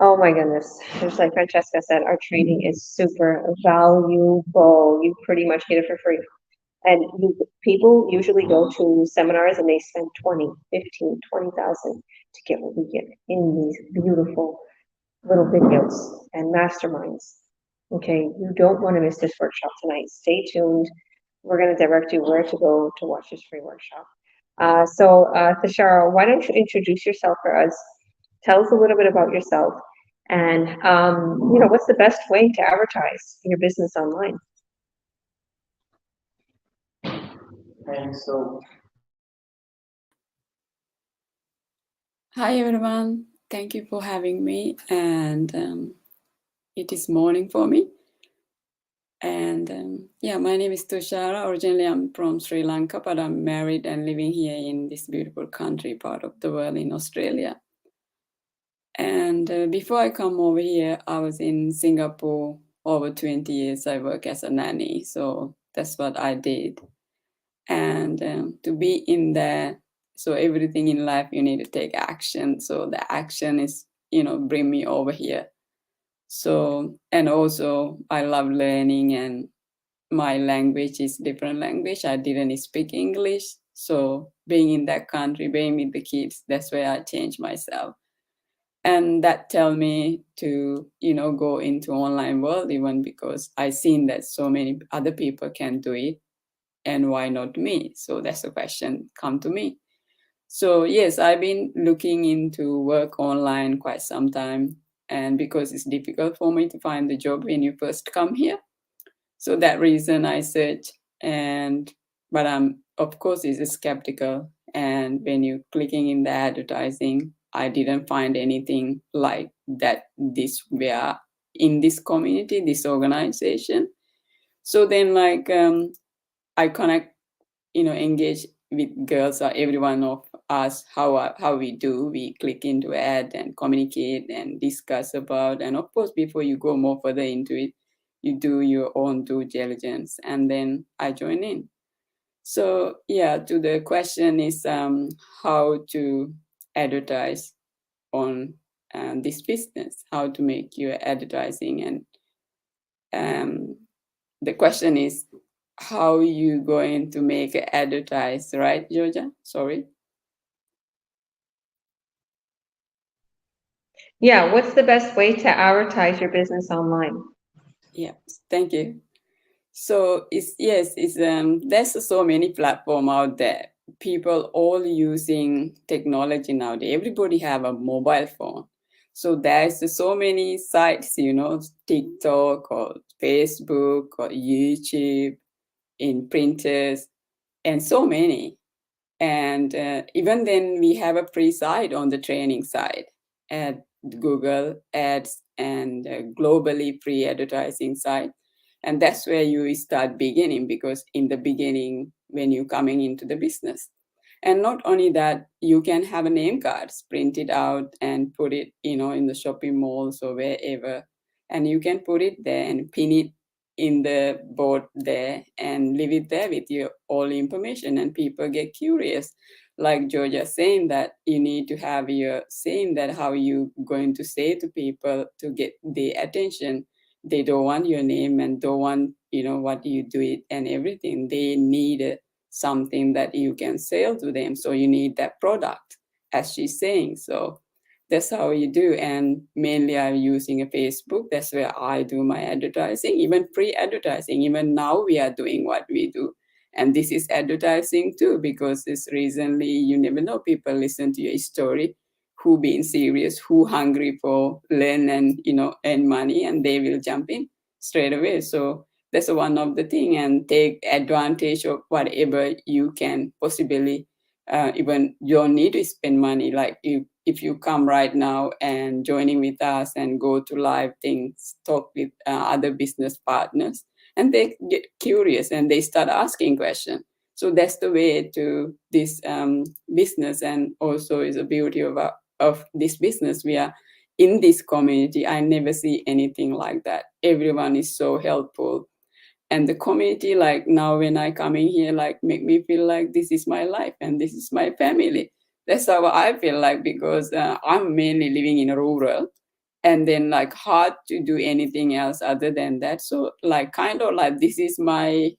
Oh my goodness. Just like Francesca said, our training is super valuable. You pretty much get it for free. And people usually go to seminars and they spend 20, 15, 20,000 to get what we get in these beautiful little videos and masterminds. Okay, you don't want to miss this workshop tonight. Stay tuned. We're going to direct you where to go to watch this free workshop. Tashara, why don't you introduce yourself for us? Tell us a little bit about yourself, and what's the best way to advertise your business online? And so, Hi everyone, thank you for having me, and it is morning for me. And yeah, my name is Tushara. Originally, I'm from Sri Lanka, but I'm married and living here in this beautiful country, part of the world in Australia. And before I come over here, I was in Singapore over 20 years. I work as a nanny, so that's what I did. And to be in there, so everything in life you need to take action. So the action is, bring me over here. So, and also I love learning, and my language is different language. I didn't speak English. So being in that country, being with the kids, that's where I changed myself. And that tell me to, go into online world, even because I seen that so many other people can do it, and why not me? So that's the question come to me. So yes, I've been looking into work online quite some time, and because it's difficult for me to find the job when you first come here, so that reason I search. And but I'm, of course, is skeptical. And when you clicking in the advertising, I didn't find anything like that this where in this community, this organization. So then I connect, engage with girls or every one of us, how we do. We click into ad and communicate and discuss about. And of course, before you go more further into it, you do your own due diligence, and then I join in. So yeah, to the question is how to advertise on this business, how to make your advertising. And the question is how you going to make it advertise, right, Georgia? Sorry. Yeah, what's the best way to advertise your business online? Yeah, thank you. So it's there's so many platform out there. People all using technology nowadays. Everybody have a mobile phone. So there's so many sites, TikTok or Facebook or YouTube, in printers, and so many. And even then, we have a free site on the training side at Google Ads, and globally free advertising site. And that's where you start beginning, because in the beginning, when you're coming into the business. And not only that, you can have a name cards printed out and put it, in the shopping malls or wherever. And you can put it there and pin it in the board there and leave it there with your all information, and people get curious. Like Georgia saying that you need to have your saying that how you going to say to people to get the attention. They don't want your name and don't want, what you do it and everything. They need something that you can sell to them. So you need that product, as she's saying. So that's how you do. And mainly I'm using a Facebook. That's where I do my advertising, even free advertising. Even now we are doing what we do. And this is advertising too, because it's recently, you never know, people listen to your story, who being serious, who hungry for learn and, earn money, and they will jump in straight away. So that's one of the thing, and take advantage of whatever you can possibly. Even you don't need to spend money. Like if you come right now and joining with us and go to live things, talk with other business partners, and they get curious and they start asking questions. So that's the way to this business. And also is a beauty of this business. We are in this community. I never see anything like that. Everyone is so helpful, and the community, like now when I come in here, like make me feel like this is my life and this is my family. That's how I feel like, because I'm mainly living in a rural, and then like hard to do anything else other than that. So like kind of like this is my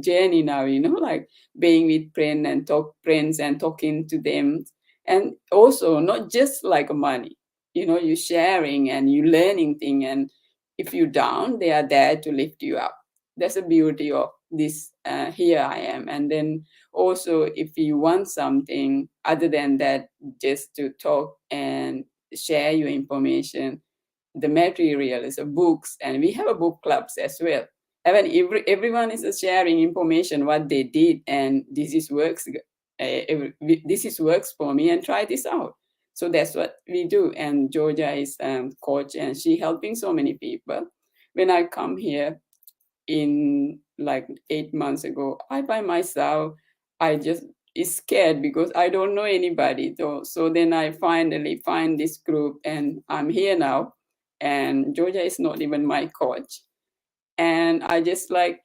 journey now, like being with friends and talking to them. And also not just like money, you sharing and you learning thing, and if you're down, they are there to lift you up. That's the beauty of this. Here I am. And then also, if you want something other than that, just to talk and share your information, the material is books, and we have a book clubs as well. Even everyone is sharing information what they did, and this is works. This is works for me, and try this out. So that's what we do. And Georgia is coach, and she helping so many people. When I come here, in like 8 months ago. I by myself, I just is scared because I don't know anybody. So then I finally find this group, and I'm here now. And Georgia is not even my coach. And I just like,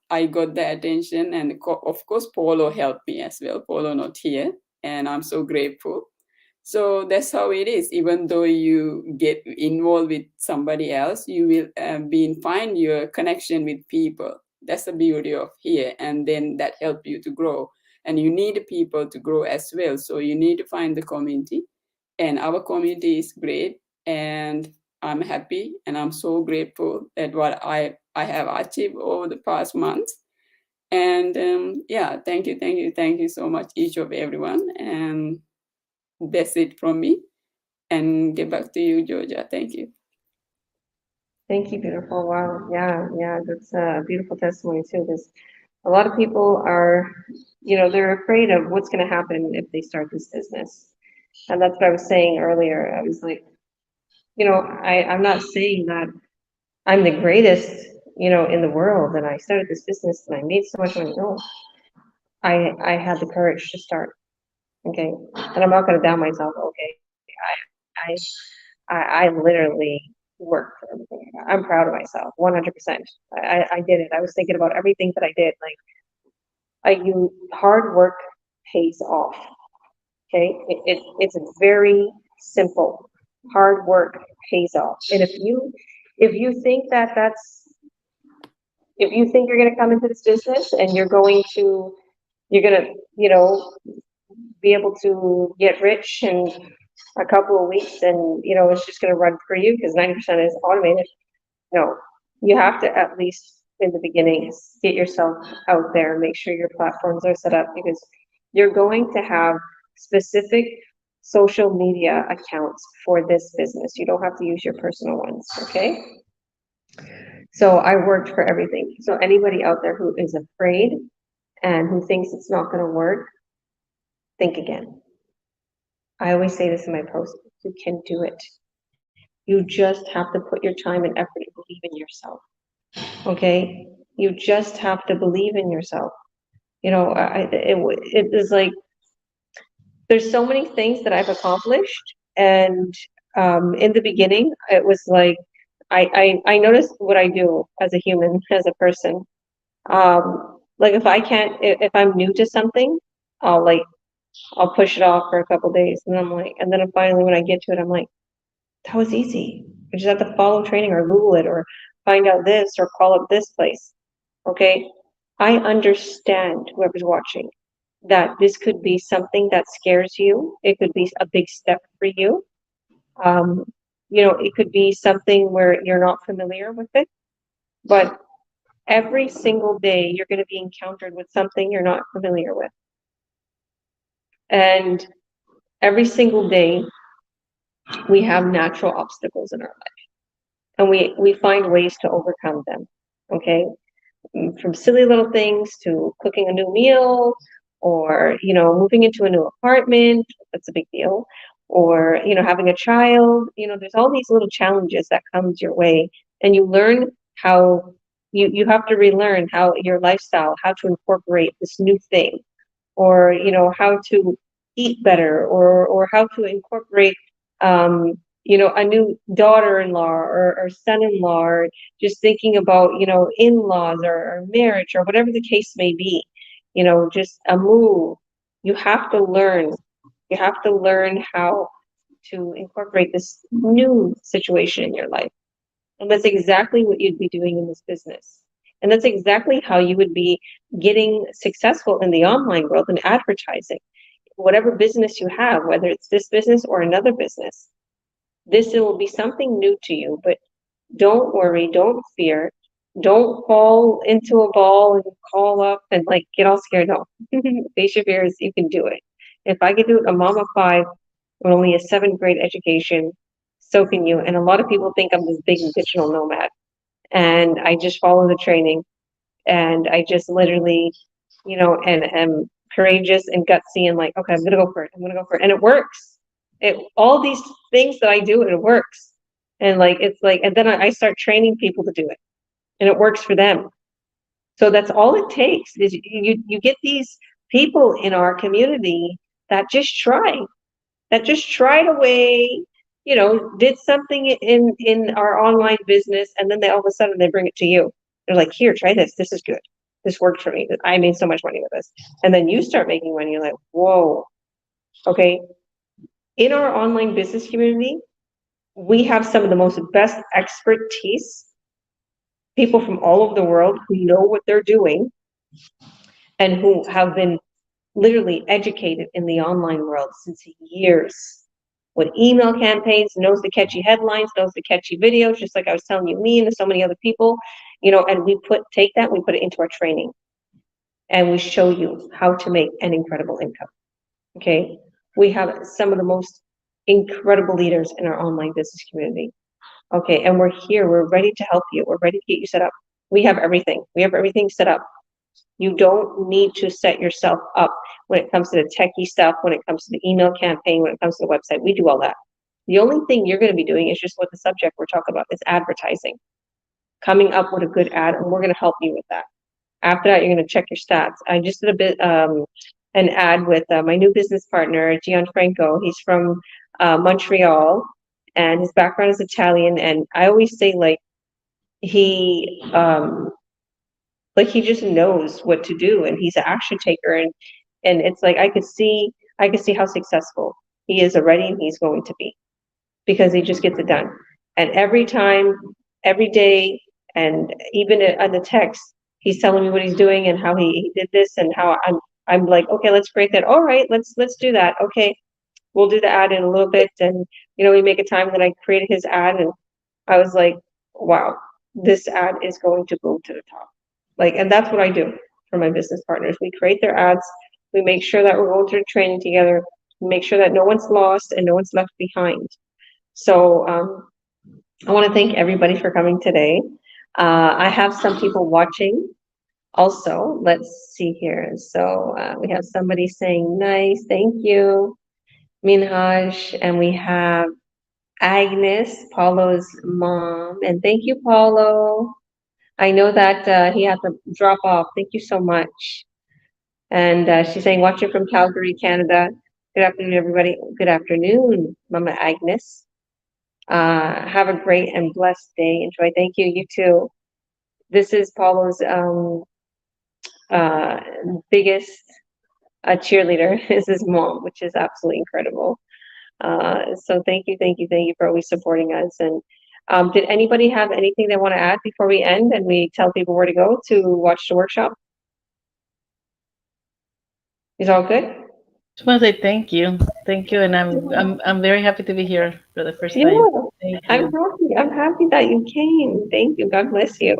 I got the attention, and of course Polo helped me as well. Polo not here, and I'm so grateful. So that's how it is. Even though you get involved with somebody else, you will find your connection with people. That's the beauty of here, and then that help you to grow. And you need people to grow as well. So you need to find the community, and our community is great. And I'm happy, and I'm so grateful at what I have achieved over the past month. And yeah, thank you so much, each of everyone. And that's it from me. And get back to you, Georgia. Thank you. Thank you, beautiful. Wow. Yeah, that's a beautiful testimony too. Because a lot of people are, they're afraid of what's going to happen if they start this business. And that's what I was saying earlier. I was like, I'm not saying that I'm the greatest, in the world, and I started this business and I made so much money. No, I had the courage to start. Okay. And I'm not going to down myself. Okay. I literally worked for everything. I'm proud of myself, 100%. I did it. I was thinking about everything that I did. Hard work pays off. Okay. It's very simple. Hard work pays off. And if you think if you think you're going to come into this business and you're going to, be able to get rich in a couple of weeks and, it's just going to run for you because 90% is automated. No, you have to at least in the beginning get yourself out there, make sure your platforms are set up because you're going to have specific social media accounts for this business. You don't have to use your personal ones, okay? So I worked for everything. So anybody out there who is afraid and who thinks it's not going to work, think again. I always say this in my posts, you can do it. You just have to put your time and effort and believe in yourself. Okay? You just have to believe in yourself. It is like, there's so many things that I've accomplished. And in the beginning, it was like, I noticed what I do as a human, as a person. Like if I'm new to something, I'll push it off for a couple days, and then finally when I get to it, I'm like, that was easy. I just have to follow training or Google it or find out this or call up this place. Okay, I understand whoever's watching that this could be something that scares you. It could be a big step for you. Um, it could be something where you're not familiar with it, but every single day you're going to be encountered with something you're not familiar with. And every single day we have natural obstacles in our life and we find ways to overcome them. Okay. From silly little things to cooking a new meal or, moving into a new apartment. That's a big deal. Or, having a child, there's all these little challenges that comes your way and you learn how you have to relearn how your lifestyle, how to incorporate this new thing or, how to eat better or how to incorporate, a new daughter-in-law or son-in-law, or just thinking about, in-laws or marriage or whatever the case may be, just a move. You have to learn. You have to learn how to incorporate this new situation in your life. And that's exactly what you'd be doing in this business. And that's exactly how you would be getting successful in the online world and advertising. Whatever business you have, whether it's this business or another business, this will be something new to you. But don't worry, don't fear, don't fall into a ball and call up and get all scared. No, face your fears. You can do it. If I could do it, a mom of five with only a 7th grade education, so can you. And a lot of people think I'm this big digital nomad, and I just follow the training, and I just literally, and am courageous and gutsy and okay, I'm gonna go for it. I'm gonna go for it, and it works. All these things that I do, it works. And and then I start training people to do it. and it works for them. So that's all it takes is you get these people in our community that just tried away, did something in our online business, and then they all of a sudden they bring it to you. They're like, here, try this. This is good. This worked for me. I made so much money with this. And then you start making money. You're like, whoa, okay. In our online business community, we have some of the most best expertise, people from all over the world who know what they're doing and who have been literally educated in the online world since years. With email campaigns, knows the catchy headlines, knows the catchy videos, just like I was telling you, me and so many other people, and we put it into our training and we show you how to make an incredible income. Okay. We have some of the most incredible leaders in our online business community. Okay. And we're here. We're ready to help you. We're ready to get you set up. We have everything. We have everything set up. You don't need to set yourself up when it comes to the techie stuff, when it comes to the email campaign, when it comes to the website. We do all that. The only thing you're going to be doing is just what the subject we're talking about is advertising. Coming up with a good ad, and we're going to help you with that. After that, you're going to check your stats. I just did an ad with my new business partner, Gianfranco. He's from Montreal, and his background is Italian. And I always say, he just knows what to do, and he's an action taker, and it's like I could see how successful he is already, and he's going to be, because he just gets it done. And every time, every day, and even on the text, he's telling me what he's doing and how he did this, and how I'm like, okay, let's create that. All right, let's do that. Okay, we'll do the ad in a little bit, and we make a time that I created his ad, and I was like, wow, this ad is going to go to the top. And that's what I do for my business partners. We create their ads. We make sure that we're going through training together. We make sure that no one's lost and no one's left behind. So I want to thank everybody for coming today. I have some people watching also. Let's see here. So we have somebody saying nice, thank you, Minhaj, and we have Agnes, Paulo's mom, and thank you, Paulo. I know that he had to drop off. Thank you so much. And she's saying, watching from Calgary, Canada. Good afternoon, everybody. Good afternoon, Mama Agnes. Have a great and blessed day. Enjoy. Thank you. You too. This is Paulo's biggest cheerleader is his mom, which is absolutely incredible. So thank you for always supporting us. And did anybody have anything they want to add before we end and we tell people where to go to watch the workshop? Is all good? Just want to say thank you, and I'm very happy to be here for the first Yeah, time. Thank I'm you. happy. I'm happy that you came. Thank you. God bless you.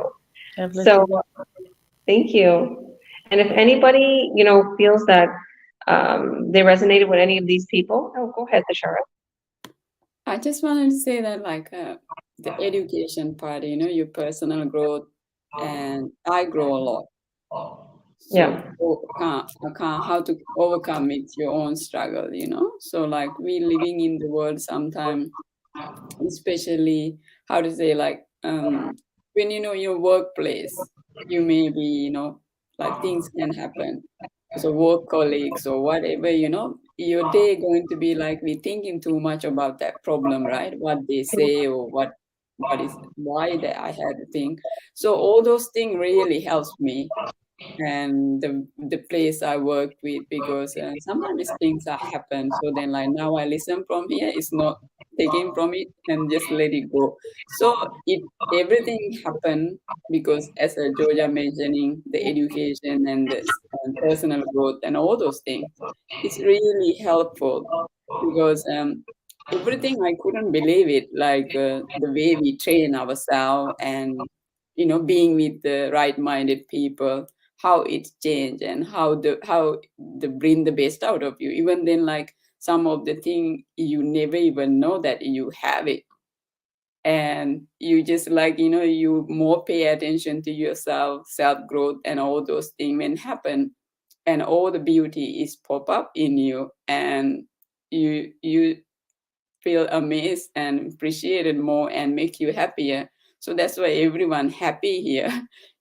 God bless So you. thank you. And if anybody, feels that they resonated with any of these people, go ahead, Tashara. I just wanted to say that, the education part, your personal growth, and I grow a lot. So Yeah. how to overcome it, your own struggle, So we living in the world sometime, especially how to say when your workplace, you may be, things can happen. So work colleagues or whatever, your day going to be we thinking too much about that problem, right? What they say or what is why that I had to think. So all those things really helps me and the place I worked with, because sometimes things are happen. So then now I listen from here, it's not taking from it and just let it go. So everything happened because, as Georgia mentioning, the education and the personal growth and all those things, it's really helpful because everything I couldn't believe it, the way we train ourselves and being with the right-minded people, how it's changed and how the bring the best out of you. Even then, some of the thing you never even know that you have it, and you just you more pay attention to yourself, self growth, and all those things when happen, and all the beauty is pop up in you, and you feel amazed and appreciated more and make you happier. So that's why everyone happy here,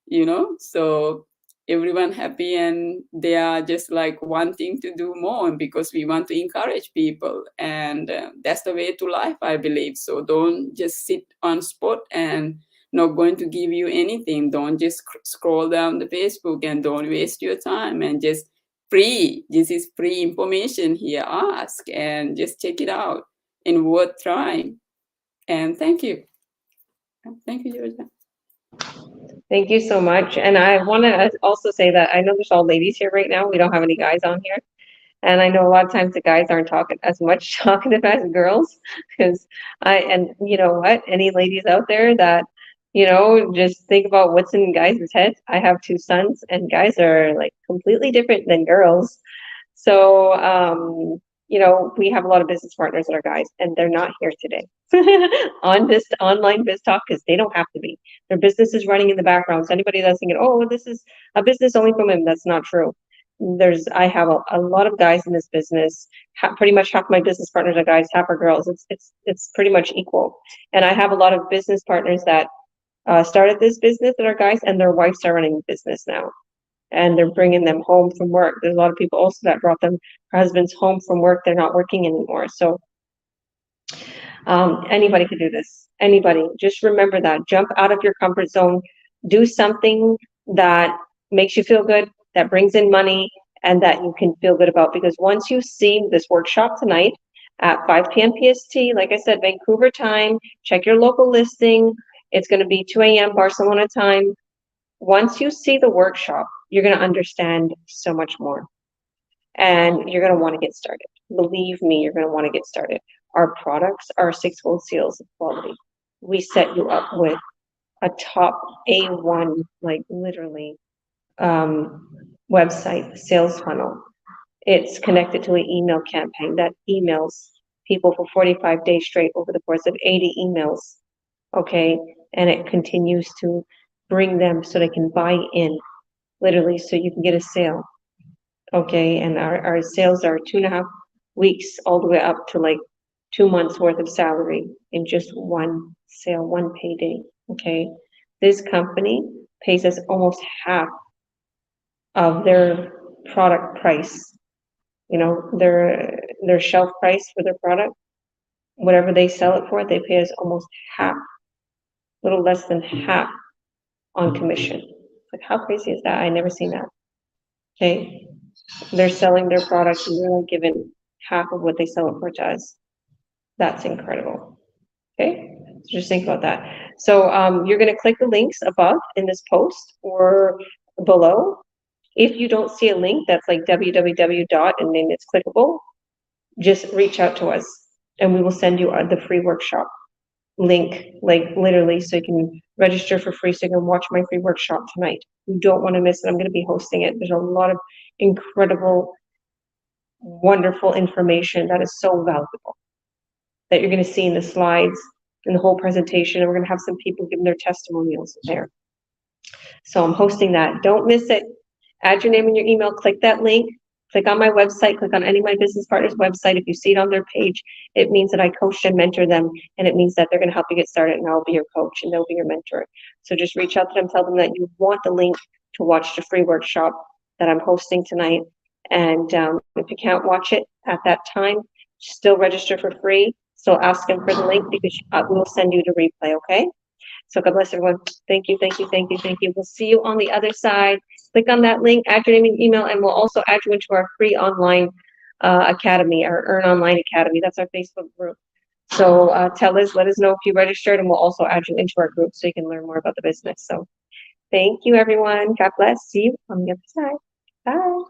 you know. So everyone happy, and they are just like wanting to do more because we want to encourage people, and that's the way to life, I believe. So don't just sit on spot and not going to give you anything. Don't just scroll down the Facebook, and don't waste your time, and just free. This is free information here. Ask and just check it out and worth trying. And thank you. Thank you, Georgia. Thank you so much. And I want to also say that I know there's all ladies here right now. We don't have any guys on here. And I know a lot of times the guys aren't talking as much talkative as girls because and you know what, any ladies out there that, just think about what's in guys' heads. I have two sons and guys are like completely different than girls. So, we have a lot of business partners that are guys and they're not here today on this online biz talk because they don't have to be. Their business is running in the background. So anybody that's thinking, oh, this is a business only for women, that's not true. I have a lot of guys in this business. Pretty much half my business partners are guys, half are girls. It's pretty much equal. And I have a lot of business partners that started this business that are guys, and their wives are running the business now, and they're bringing them home from work. There's a lot of people also that brought them husbands home from work. They're not working anymore. So anybody can do this. Anybody. Just remember that. Jump out of your comfort zone. Do something that makes you feel good, that brings in money, and that you can feel good about. Because once you see this workshop tonight at 5 p.m. PST, like I said, Vancouver time, check your local listing. It's going to be 2 a.m. Barcelona time. Once you see the workshop, you're going to understand so much more. And you're going to want to get started. Believe me, you're going to want to get started. Our products are 6 gold seals of quality. We set you up with a top A1, like literally, website sales funnel. It's connected to an email campaign that emails people for 45 days straight over the course of 80 emails. Okay. And it continues to bring them so they can buy in, literally, so you can get a sale. Okay. And our sales are 2.5 weeks all the way up to like 2 months worth of salary in just one sale, one payday. Okay. This company pays us almost half of their product price. Their shelf price for their product, whatever they sell it for, they pay us almost half, a little less than half on commission. Like, how crazy is that? I never seen that. Okay. They're selling their products and they're only given half of what they sell it for to us. That's incredible. Okay. So just think about that. So you're going to click the links above in this post or below. If you don't see a link that's like www dot and then it's clickable, just reach out to us and we will send you the free workshop link, like literally, so you can register for free so you can watch my free workshop tonight. You don't want to miss it. I'm going to be hosting it. There's a lot of incredible, wonderful information that is so valuable that you're going to see in the slides, in the whole presentation, and we're going to have some people giving their testimonials there. So I'm hosting that. Don't miss it. Add your name and your email, click that link, click on my website, click on any of my business partners' website. If you see it on their page, it means that I coach and mentor them, and it means that they're going to help you get started, and I'll be your coach, and they'll be your mentor. So just reach out to them, tell them that you want the link to watch the free workshop that I'm hosting tonight. And if you can't watch it at that time, still register for free. So ask them for the link because we'll send you the replay, okay? So God bless everyone. Thank you, thank you, thank you, thank you. We'll see you on the other side. Click on that link, add your name and email, and we'll also add you into our free online academy, our Earn Online Academy. That's our Facebook group. So let us know if you registered, and we'll also add you into our group so you can learn more about the business. So thank you, everyone. God bless. See you on the other side. Bye.